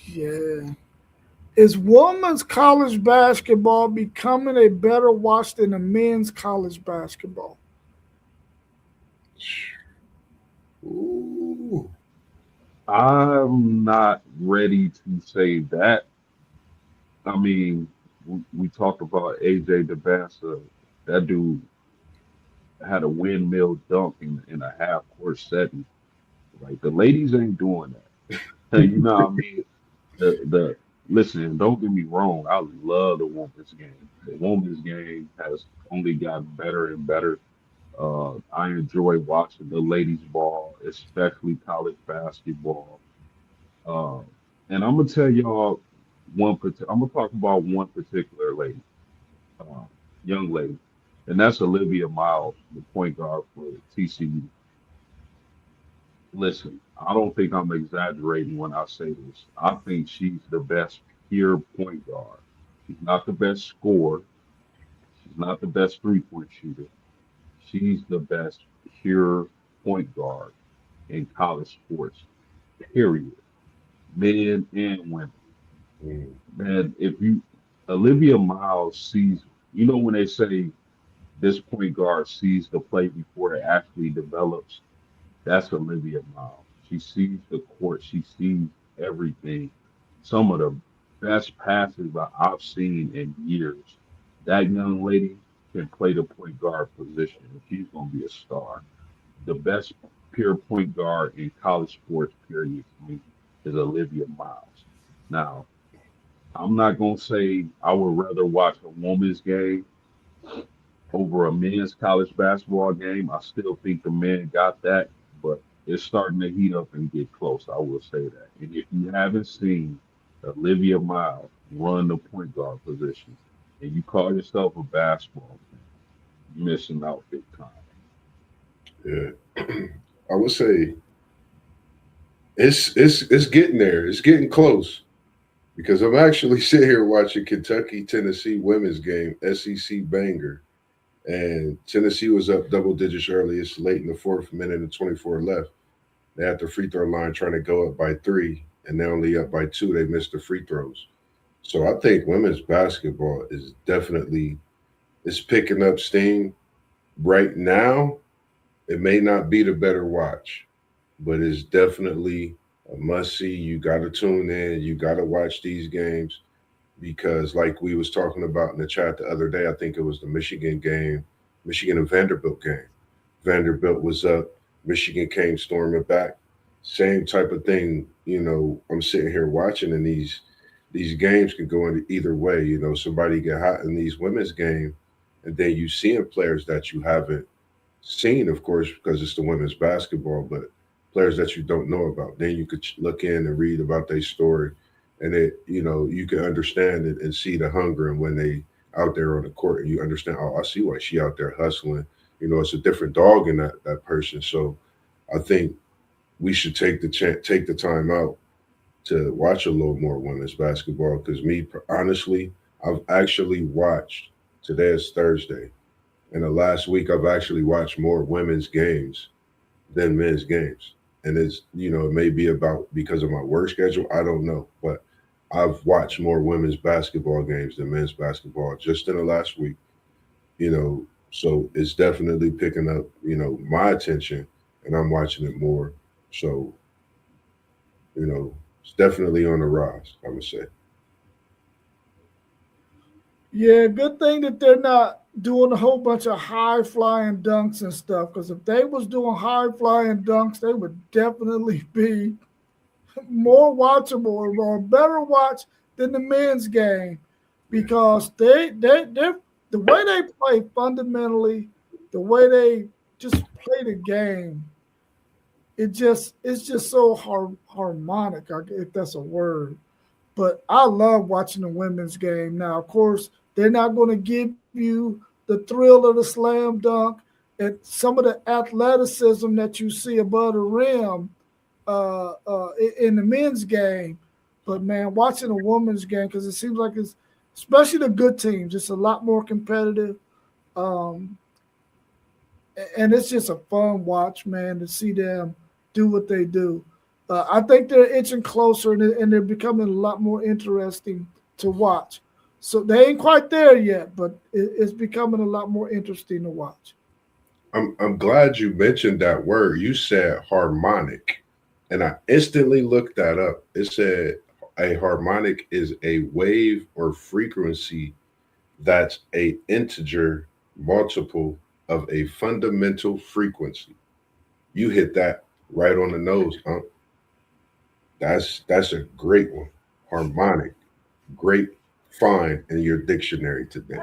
Yeah. Is women's college basketball becoming a better watch than the men's college basketball? Ooh. I'm not ready to say that. I mean, we talked about AJ DeBassa. That dude had a windmill dunk in a half court setting. Like the ladies ain't doing that. You know what I mean? The listen, don't get me wrong. I love the women's game. The women's game has only gotten better and better. I enjoy watching the ladies ball, especially college basketball. Uh, and I'm gonna tell y'all I'm gonna talk about one particular lady, uh, young lady, and that's Olivia Miles, the point guard for TCU. Listen, I don't think I'm exaggerating when I say this. I think she's the best pure point guard. She's not the best scorer. She's not the best three-point shooter. She's the best pure point guard in college sports, period. Men and women. Mm. Man, if you Olivia Miles sees, you know when they say this point guard sees the play before it actually develops, that's Olivia Miles. She sees the court, she sees everything. Some of the best passes that I've seen in years. That young lady can play the point guard position, and she's gonna be a star. The best pure point guard in college sports, period, to me, is Olivia Miles. Now, I'm not gonna say I would rather watch a woman's game over a men's college basketball game. I still think the men got that, but it's starting to heat up and get close. I will say that. And if you haven't seen Olivia Miles run the point guard position, and you call yourself a basketball fan, you're missing out big time. Yeah. I would say it's getting there. It's getting close because I'm actually sitting here watching Kentucky Tennessee women's game, SEC banger, and Tennessee was up double digits early. It's late in the fourth minute and 24 left. They had the free throw line trying to go up by three, and they're only up by two. They missed the free throws. So I think women's basketball is definitely it's picking up steam right now. It may not be the better watch, but it's definitely a must see. You got to tune in. You got to watch these games because, like we was talking about in the chat the other day, I think it was the Michigan game, Michigan and Vanderbilt game. Vanderbilt was up. Michigan came storming back. Same type of thing. I'm sitting here watching, and these games can go in either way. Somebody get hot in these women's game, and then you seeing players that you haven't seen, of course, because it's the women's basketball, but players that you don't know about. Then you could look in and read about their story, and you can understand it and see the hunger and when they out there on the court, and you understand. Oh, I see why she out there hustling. It's a different dog in that person. So I think we should take the time out to watch a little more women's basketball. Because me, honestly, I've actually watched. Today is Thursday. In the last week, I've actually watched more women's games than men's games. And it may be about because of my work schedule. I don't know. But I've watched more women's basketball games than men's basketball just in the last week, you know. So it's definitely picking up, my attention and I'm watching it more. So, it's definitely on the rise, I would say. Yeah, good thing that they're not doing a whole bunch of high flying dunks and stuff. Because if they was doing high flying dunks, they would definitely be more watchable or better watch than the men's game. Because they the way they play fundamentally, the way they just play the game, it's just so harmonic, if that's a word. But I love watching the women's game. Now, of course, they're not going to give you the thrill of the slam dunk and some of the athleticism that you see above the rim in the men's game. But man, watching a women's game because it seems like it's especially the good teams, it's a lot more competitive. Um, and it's just a fun watch, man, to see them do what they do. I think they're inching closer, and they're becoming a lot more interesting to watch. So they ain't quite there yet, but it's becoming a lot more interesting to watch. I'm glad you mentioned that word. You said harmonic, and I instantly looked that up. It said a harmonic is a wave or frequency that's a integer multiple of a fundamental frequency. You hit that right on the nose, huh? That's a great one. Harmonic. Great find in your dictionary today.